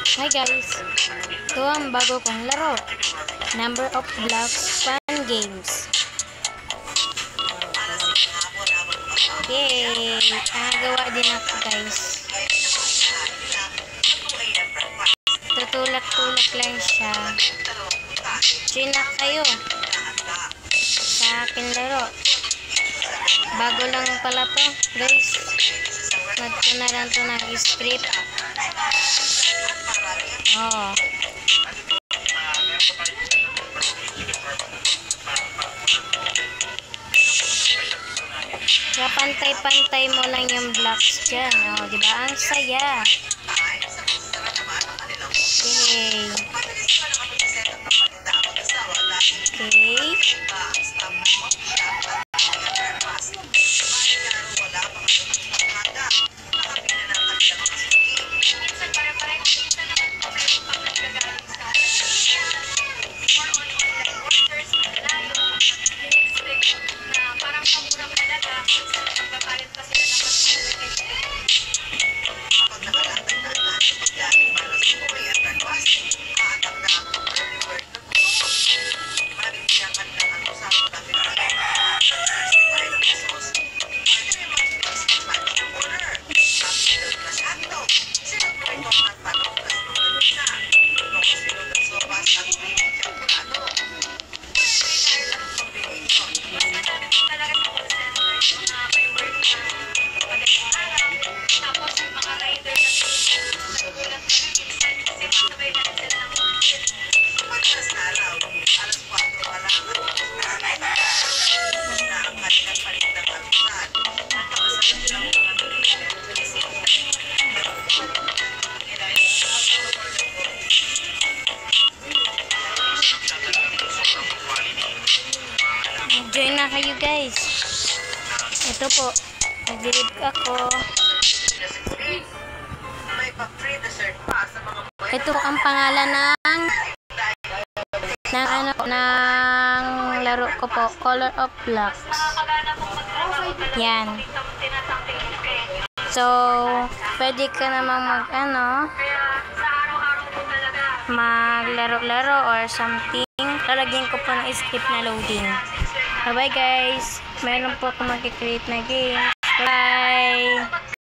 Hi guys! Ito ang bago kong laro. Number of Blocks Fun Games. Yay! Nakagawa din ako guys. Tutulak-tulak lang siya. Join na kayo sa akin laro. Bago lang pala to guys. Nagto na lang to ng script. Oh. Kaya pantay-pantay mo lang yung blocks dyan. Oh, diba? Ang saya. Okay. Okay. Join na kayo guys. Ito po, nag-delete ako. Ito ang pangalan ng laro ko po, Color of Blocks. Yan. So, pwede ka namang maglaro-laro or something. Lalagyan ko po ng script na loading. Bye-bye guys. Meron po akong mag-create na game. Bye!